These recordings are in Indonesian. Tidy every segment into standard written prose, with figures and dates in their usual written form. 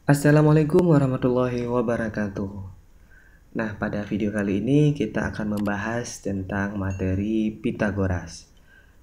Assalamualaikum warahmatullahi wabarakatuh. Nah, pada video kali ini kita akan membahas tentang materi Pitagoras.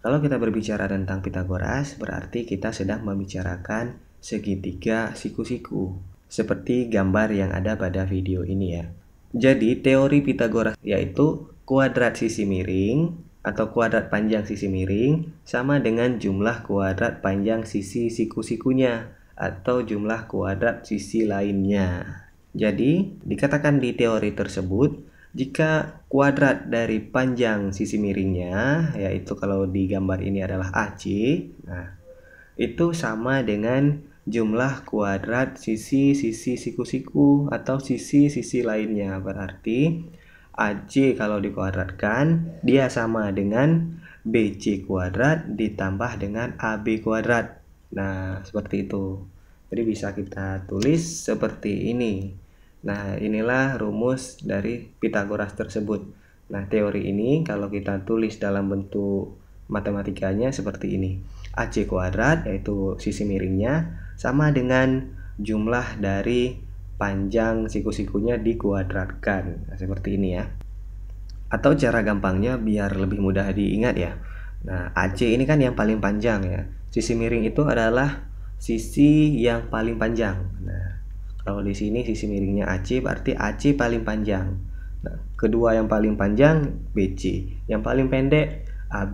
Kalau kita berbicara tentang Pitagoras, berarti kita sedang membicarakan segitiga siku-siku, seperti gambar yang ada pada video ini ya. Jadi, teori Pitagoras yaitu kuadrat sisi miring atau kuadrat panjang sisi miring sama dengan jumlah kuadrat panjang sisi siku-sikunya atau jumlah kuadrat sisi lainnya. Jadi, dikatakan di teori tersebut, jika kuadrat dari panjang sisi miringnya, yaitu kalau di gambar ini adalah AC, nah, itu sama dengan jumlah kuadrat sisi-sisi siku-siku atau sisi-sisi lainnya. Berarti AC kalau dikuadratkan, dia sama dengan BC kuadrat ditambah dengan AB kuadrat. Nah, seperti itu. Jadi bisa kita tulis seperti ini. Nah, inilah rumus dari Pitagoras tersebut. Nah, teori ini kalau kita tulis dalam bentuk matematikanya seperti ini. AC kuadrat yaitu sisi miringnya sama dengan jumlah dari panjang siku-sikunya dikuadratkan. Nah, seperti ini ya. Atau cara gampangnya biar lebih mudah diingat ya. Nah, AC ini kan yang paling panjang ya. Sisi miring itu adalah sisi yang paling panjang. Nah, kalau di sini sisi miringnya AC berarti AC paling panjang. Nah, kedua yang paling panjang BC, yang paling pendek AB.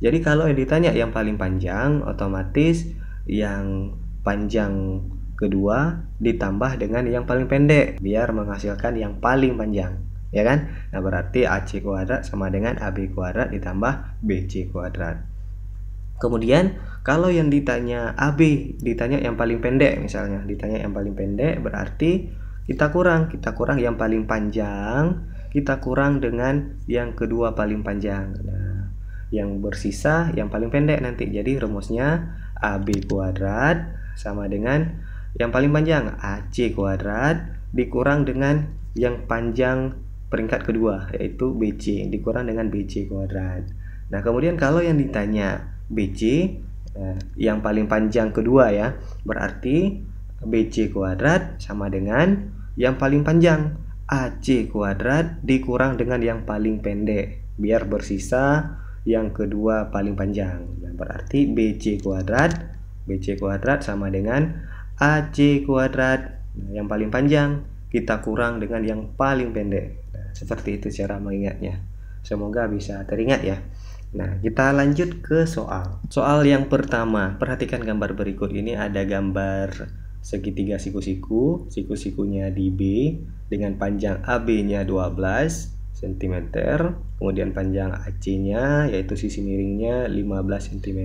Jadi kalau ditanya yang paling panjang, otomatis yang panjang kedua ditambah dengan yang paling pendek biar menghasilkan yang paling panjang. Ya kan? Nah, berarti AC kuadrat sama dengan AB kuadrat ditambah BC kuadrat. Kemudian kalau yang ditanya AB, ditanya yang paling pendek misalnya, ditanya yang paling pendek berarti kita kurang yang paling panjang, kita kurang dengan yang kedua paling panjang. Nah, yang bersisa yang paling pendek nanti. Jadi rumusnya AB kuadrat sama dengan yang paling panjang AC kuadrat dikurang dengan yang panjang peringkat kedua yaitu BC dikurang dengan BC kuadrat. Nah, kemudian kalau yang ditanya BC yang paling panjang kedua ya, berarti BC kuadrat sama dengan yang paling panjang AC kuadrat dikurang dengan yang paling pendek biar bersisa yang kedua paling panjang. Nah, berarti BC kuadrat sama dengan AC kuadrat. Nah, yang paling panjang kita kurang dengan yang paling pendek. Nah, seperti itu cara mengingatnya. Semoga bisa teringat ya. Nah, kita lanjut ke soal. Soal yang pertama, perhatikan gambar berikut ini. Ada gambar segitiga siku-siku, siku-sikunya di B dengan panjang AB-nya 12 cm, kemudian panjang AC-nya yaitu sisi miringnya 15 cm.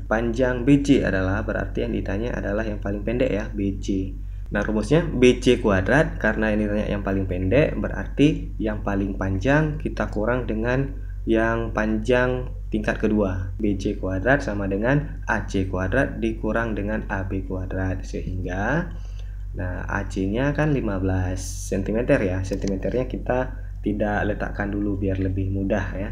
Panjang BC adalah, berarti yang ditanya adalah yang paling pendek ya, BC. Nah, rumusnya BC kuadrat, karena ini ditanya yang paling pendek, berarti yang paling panjang kita kurang dengan yang panjang tingkat kedua. BC kuadrat sama dengan AC kuadrat dikurang dengan AB kuadrat. Sehingga nah, AC-nya kan 15 cm ya. Cm-nya kita tidak letakkan dulu biar lebih mudah ya.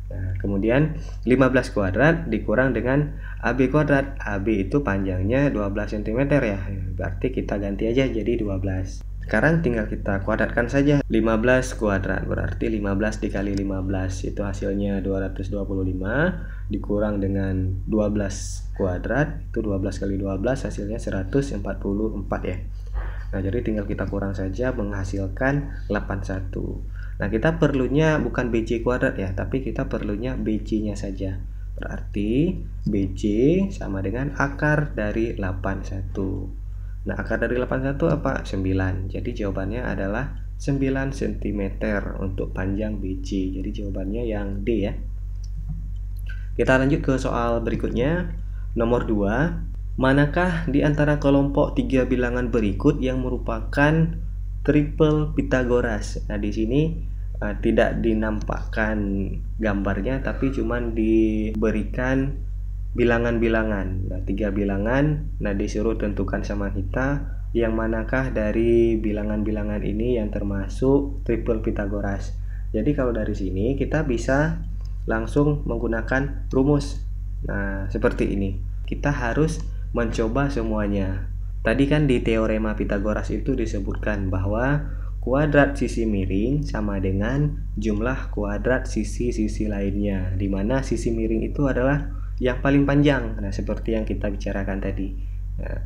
Nah, kemudian 15 kuadrat dikurang dengan AB kuadrat. AB itu panjangnya 12 cm ya. Berarti kita ganti aja jadi 12. Sekarang tinggal kita kuadratkan saja. 15 kuadrat berarti 15 dikali 15 itu hasilnya 225 dikurang dengan 12 kuadrat itu 12 kali 12 hasilnya 144 ya. Nah, jadi tinggal kita kurang saja menghasilkan 81. Nah, kita perlunya bukan BC kuadrat ya, tapi kita perlunya BC-nya saja. Berarti BC sama dengan akar dari 81. Nah, akar dari 81 apa? 9. Jadi jawabannya adalah 9 cm untuk panjang BC. Jadi jawabannya yang D ya. Kita lanjut ke soal berikutnya. Nomor 2. Manakah di antara kelompok 3 bilangan berikut yang merupakan triple Pitagoras? Nah, di sini tidak dinampakkan gambarnya, tapi cuman diberikan bilangan-bilangan. Nah, 3 bilangan. Nah, disuruh tentukan sama kita yang manakah dari bilangan-bilangan ini yang termasuk triple Pitagoras. Jadi kalau dari sini kita bisa langsung menggunakan rumus. Nah, seperti ini. Kita harus mencoba semuanya. Tadi kan di teorema Pitagoras itu disebutkan bahwa kuadrat sisi miring sama dengan jumlah kuadrat sisi-sisi lainnya, di mana sisi miring itu adalah yang paling panjang. Nah, seperti yang kita bicarakan tadi. Nah,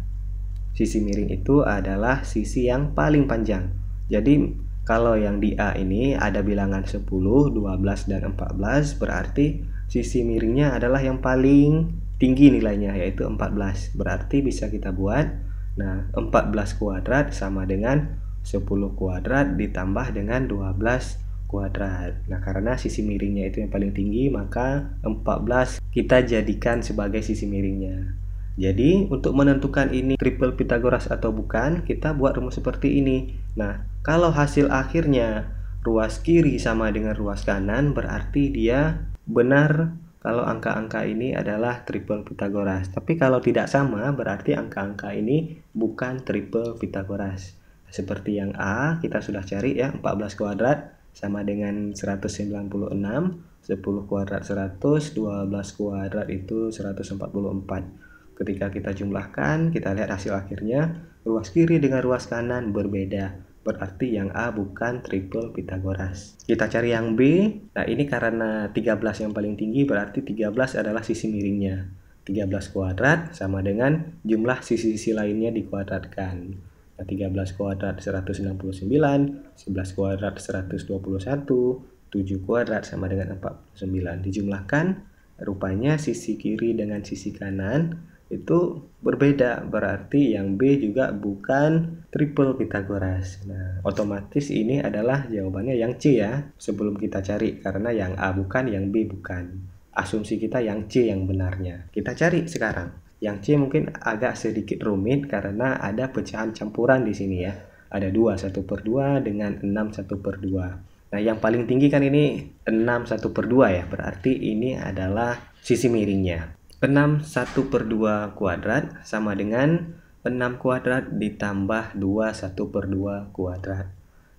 sisi miring itu adalah sisi yang paling panjang. Jadi, kalau yang di A ini ada bilangan 10, 12, dan 14, berarti sisi miringnya adalah yang paling tinggi nilainya, yaitu 14. Berarti bisa kita buat, nah, 14 kuadrat sama dengan 10 kuadrat ditambah dengan 12 kuadrat. Nah, karena sisi miringnya itu yang paling tinggi, maka 14 kita jadikan sebagai sisi miringnya. Jadi, untuk menentukan ini triple Pitagoras atau bukan, kita buat rumus seperti ini. Nah, kalau hasil akhirnya ruas kiri sama dengan ruas kanan, berarti dia benar kalau angka-angka ini adalah triple Pitagoras. Tapi kalau tidak sama, berarti angka-angka ini bukan triple Pitagoras. Seperti yang A, kita sudah cari ya, 14 kuadrat sama dengan 196, 10 kuadrat 100, 12 kuadrat itu 144. Ketika kita jumlahkan, kita lihat hasil akhirnya, ruas kiri dengan ruas kanan berbeda. Berarti yang A bukan triple Pitagoras. Kita cari yang B. Nah, ini karena 13 yang paling tinggi, berarti 13 adalah sisi miringnya. 13 kuadrat sama dengan jumlah sisi-sisi lainnya dikuadratkan. Nah, 13 kuadrat 169, 11 kuadrat 121, 7 kuadrat sama dengan 49. Dijumlahkan, rupanya sisi kiri dengan sisi kanan itu berbeda, berarti yang B juga bukan triple Pitagoras. Nah, otomatis ini adalah jawabannya yang C ya, sebelum kita cari, karena yang A bukan, yang B bukan. Asumsi kita yang C yang benarnya. Kita cari sekarang. Yang C mungkin agak sedikit rumit karena ada pecahan campuran di sini ya. Ada 2 1/2 dengan 6 1/2. Nah, yang paling tinggi kan ini 6 1/2 ya, berarti ini adalah sisi miringnya. 6 1/2 kuadrat sama dengan 6 kuadrat ditambah 2 1/2 kuadrat.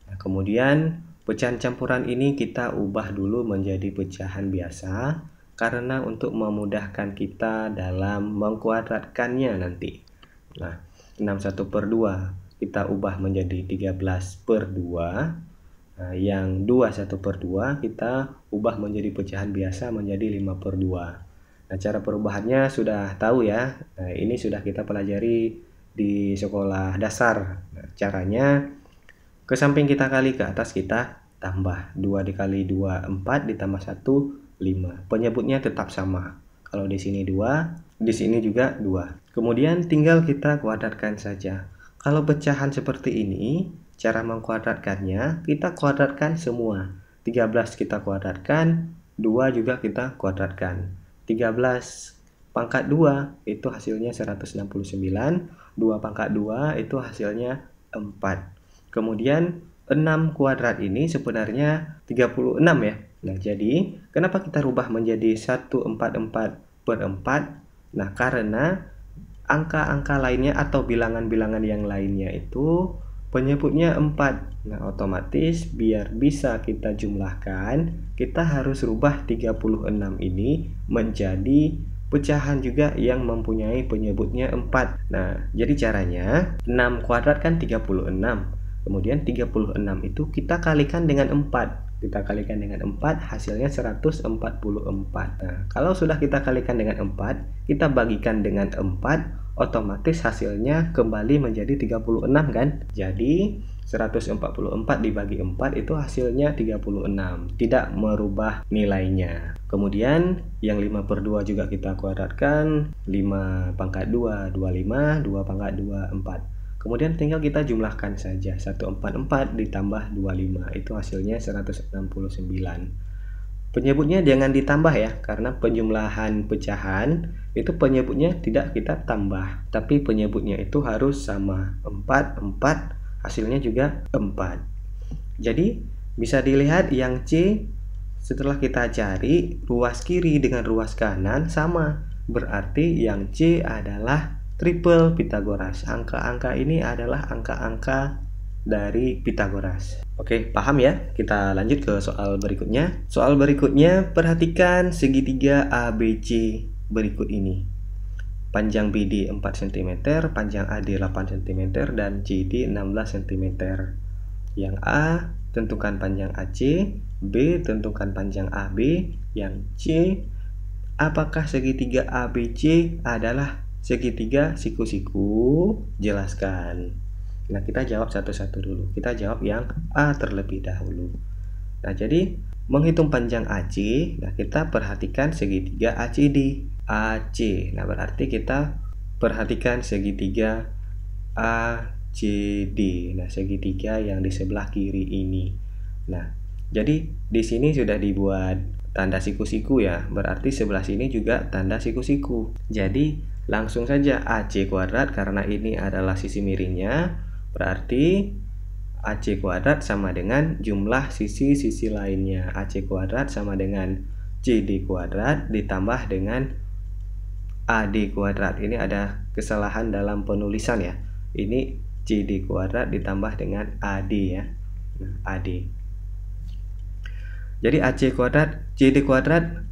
Nah, kemudian pecahan campuran ini kita ubah dulu menjadi pecahan biasa, karena untuk memudahkan kita dalam mengkuadratkannya nanti. Nah, 6 1/2 kita ubah menjadi 13/2. Nah, yang 2 1/2 kita ubah menjadi pecahan biasa menjadi 5/2. Nah, cara perubahannya sudah tahu ya. Nah, ini sudah kita pelajari di sekolah dasar. Nah, caranya ke samping kita kali, ke atas kita tambah. 2 dikali 2 4 ditambah 1 5. Penyebutnya tetap sama. Kalau di sini 2, di sini juga 2. Kemudian tinggal kita kuadratkan saja. Kalau pecahan seperti ini, cara mengkuadratkannya kita kuadratkan semua. 13 kita kuadratkan, 2 juga kita kuadratkan. 13 pangkat 2 itu hasilnya 169, 2 pangkat 2 itu hasilnya 4. Kemudian 6 kuadrat ini sebenarnya 36 ya. Nah, jadi kenapa kita rubah menjadi 144/4? Nah, karena angka-angka lainnya atau bilangan-bilangan yang lainnya itu penyebutnya 4. Nah, otomatis biar bisa kita jumlahkan, kita harus rubah 36 ini menjadi pecahan juga yang mempunyai penyebutnya 4. Nah, jadi caranya 6 kuadrat kan 36. Kemudian 36 itu kita kalikan dengan 4. Kita kalikan dengan 4, hasilnya 144. Nah, kalau sudah kita kalikan dengan 4, kita bagikan dengan 4, otomatis hasilnya kembali menjadi 36 kan? Jadi 144 dibagi 4 itu hasilnya 36, tidak merubah nilainya. Kemudian yang 5/2 juga kita kuadratkan, 5 pangkat 2 25, 2 pangkat 2 4. Kemudian tinggal kita jumlahkan saja, 144 ditambah 25 itu hasilnya 169. Penyebutnya jangan ditambah ya, karena penjumlahan pecahan itu penyebutnya tidak kita tambah, tapi penyebutnya itu harus sama. 4 hasilnya juga 4. Jadi bisa dilihat yang C setelah kita cari ruas kiri dengan ruas kanan sama, berarti yang C adalah triple Pitagoras. Angka-angka ini adalah angka-angka dari Pitagoras. Oke, paham ya? Kita lanjut ke soal berikutnya. Soal berikutnya, perhatikan segitiga ABC berikut ini. panjang BD 4 cm, panjang AD 8 cm, dan CD 16 cm. Yang A, tentukan panjang AC, B, tentukan panjang AB, yang C, apakah segitiga ABC adalah segitiga siku-siku? Jelaskan. Nah, kita jawab satu-satu dulu. Kita jawab yang A terlebih dahulu. Nah, jadi menghitung panjang AC, nah kita perhatikan segitiga ACD. AC. Nah, berarti kita perhatikan segitiga ACD. Nah, segitiga yang di sebelah kiri ini. Nah, jadi di sini sudah dibuat tanda siku-siku ya. Berarti sebelah sini juga tanda siku-siku. Jadi langsung saja AC kuadrat, karena ini adalah sisi miringnya. Berarti AC kuadrat sama dengan jumlah sisi-sisi lainnya. AC kuadrat sama dengan CD kuadrat ditambah dengan AD kuadrat. Ini ada kesalahan dalam penulisan ya. Ini CD kuadrat ditambah dengan AD ya. Nah, AD. Jadi AC kuadrat, CD kuadrat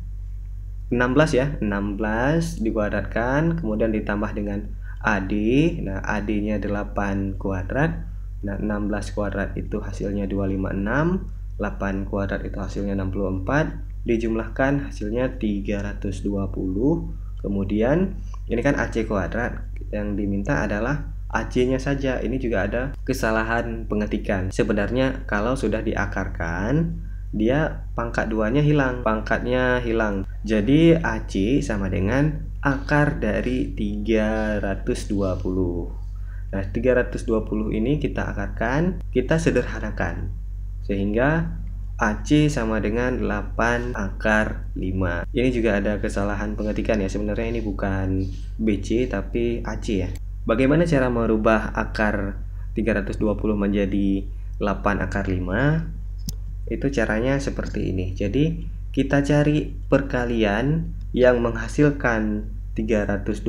16 ya. 16 dikuadratkan, kemudian ditambah dengan AD. Nah, AD-nya 8 kuadrat. Nah, 16 kuadrat itu hasilnya 256, 8 kuadrat itu hasilnya 64, dijumlahkan hasilnya 320. Kemudian ini kan AC kuadrat, yang diminta adalah AC-nya saja. Ini juga ada kesalahan pengetikan. Sebenarnya kalau sudah diakarkan, dia pangkat 2-nya hilang, pangkatnya hilang. Jadi AC sama dengan akar dari 320. Nah, 320 ini kita akarkan, kita sederhanakan. Sehingga AC sama dengan 8 akar 5. Ini juga ada kesalahan pengetikan ya. Sebenarnya ini bukan BC tapi AC ya. Bagaimana cara merubah akar 320 menjadi 8 akar 5? Itu caranya seperti ini. Jadi kita cari perkalian yang menghasilkan 320,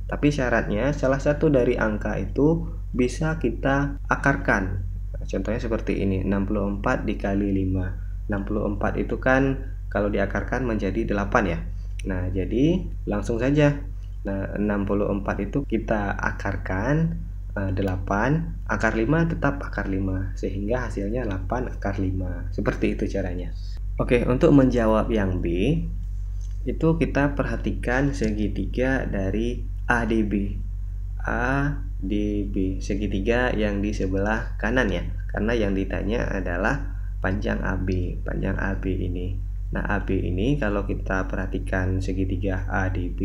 tapi syaratnya salah satu dari angka itu bisa kita akarkan. Nah, contohnya seperti ini, 64 dikali 5. 64 itu kan kalau diakarkan menjadi 8 ya. Nah, jadi langsung saja. Nah, 64 itu kita akarkan 8, akar 5 tetap akar 5, sehingga hasilnya 8 akar 5. Seperti itu caranya. Oke, untuk menjawab yang B, itu kita perhatikan segitiga dari ADB. ADB, segitiga yang di sebelah kanan ya, karena yang ditanya adalah panjang AB, panjang AB ini. Nah, AB ini kalau kita perhatikan segitiga ADB,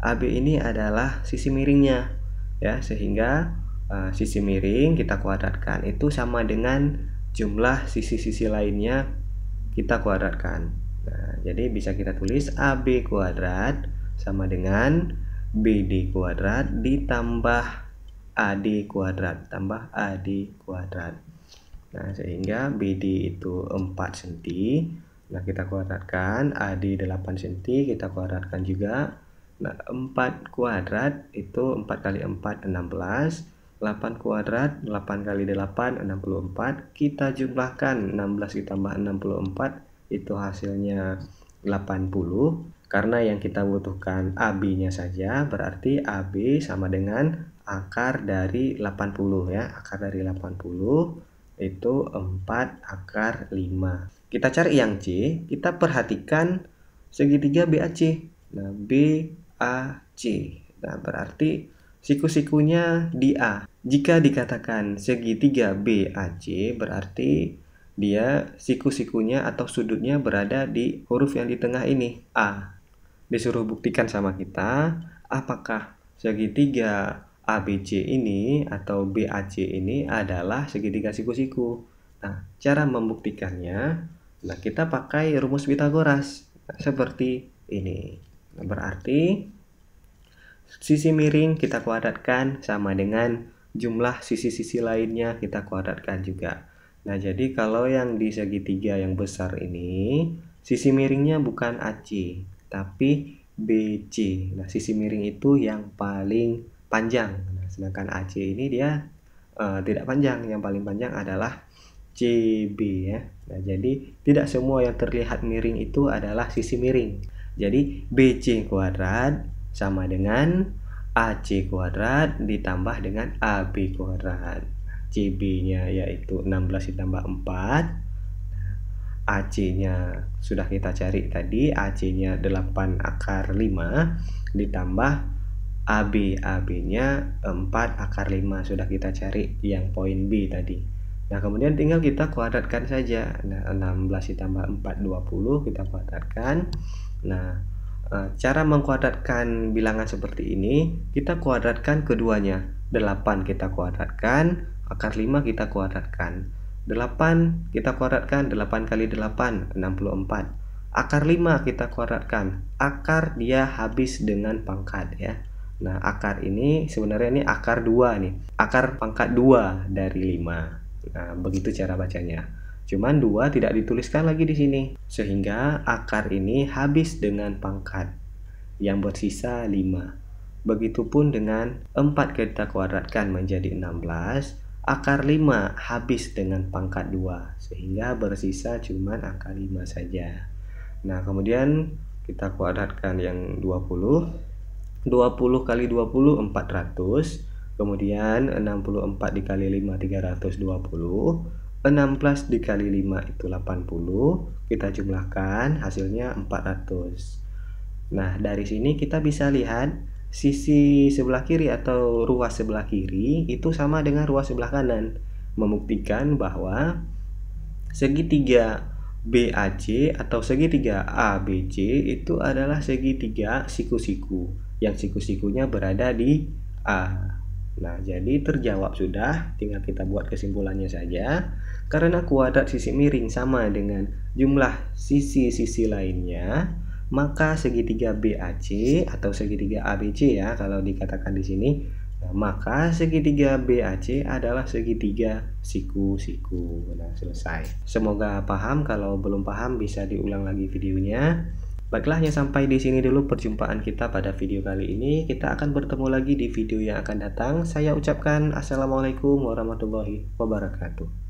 AB ini adalah sisi miringnya ya, sehingga sisi miring kita kuadratkan itu sama dengan jumlah sisi-sisi lainnya kita kuadratkan. Nah, jadi bisa kita tulis AB kuadrat sama dengan BD kuadrat ditambah AD kuadrat, tambah AD kuadrat. Nah, sehingga BD itu 4 cm. Nah, kita kuadratkan, AD 8 cm, kita kuadratkan juga. Nah, 4 kuadrat itu 4 kali 4, 16. 8 kuadrat, 8 kali 8, 64. Kita jumlahkan, 16 ditambah 64. Itu hasilnya 80. Karena yang kita butuhkan AB-nya saja, berarti AB sama dengan akar dari 80 ya. Akar dari 80 itu 4 akar 5. Kita cari yang C, kita perhatikan segitiga BAC. Nah, BAC. Nah, berarti siku-sikunya di A. Jika dikatakan segitiga BAC, berarti dia siku-sikunya atau sudutnya berada di huruf yang di tengah ini, A. Disuruh buktikan sama kita, apakah segitiga ABC ini atau BAC ini adalah segitiga siku-siku. Nah, cara membuktikannya, nah kita pakai rumus Pitagoras. Nah, seperti ini. Nah, berarti sisi miring kita kuadratkan sama dengan jumlah sisi-sisi lainnya kita kuadratkan juga. Nah, jadi kalau yang di segitiga yang besar ini, sisi miringnya bukan AC, tapi BC. Nah, sisi miring itu yang paling panjang. Nah, sedangkan AC ini dia tidak panjang. Yang paling panjang adalah CB ya. Nah, jadi tidak semua yang terlihat miring itu adalah sisi miring. Jadi BC kuadrat sama dengan AC kuadrat ditambah dengan AB kuadrat. CB-nya yaitu 16 ditambah 4. AC-nya sudah kita cari tadi, AC-nya 8 akar 5 ditambah AB-nya 4 akar 5 sudah kita cari yang poin B tadi. Nah, kemudian tinggal kita kuadratkan saja. Nah, 16 ditambah 4 20 kita kuadratkan. Nah, cara mengkuadratkan bilangan seperti ini, kita kuadratkan keduanya. 8 kita kuadratkan, akar 5 kita kuadratkan. 8 kita kuadratkan, 8 kali 8 64. Akar 5 kita kuadratkan, akar dia habis dengan pangkat ya. Nah, akar ini sebenarnya ini akar 2 nih, akar pangkat 2 dari 5. Nah, begitu cara bacanya. Cuman 2 tidak dituliskan lagi di sini, sehingga akar ini habis dengan pangkat yang bersisa 5. Begitupun dengan 4 kita kuadratkan menjadi 16. Akar 5 habis dengan pangkat 2, sehingga bersisa cuma angka 5 saja. Nah, kemudian kita kuadratkan yang 20. 20 kali 20 400. Kemudian 64 dikali 5 320. 16 dikali 5 itu 80. Kita jumlahkan hasilnya 400. Nah, dari sini kita bisa lihat sisi sebelah kiri atau ruas sebelah kiri itu sama dengan ruas sebelah kanan, membuktikan bahwa segitiga BAC atau segitiga ABC itu adalah segitiga siku-siku, yang siku-sikunya berada di A. Nah, jadi terjawab sudah, tinggal kita buat kesimpulannya saja. Karena kuadrat sisi miring sama dengan jumlah sisi-sisi lainnya, maka segitiga BAC atau segitiga ABC ya kalau dikatakan di sini, nah, maka segitiga BAC adalah segitiga siku-siku. Nah, selesai. Semoga paham. Kalau belum paham bisa diulang lagi videonya. Baiklah, hanya sampai di sini dulu perjumpaan kita pada video kali ini. Kita akan bertemu lagi di video yang akan datang. Saya ucapkan assalamualaikum warahmatullahi wabarakatuh.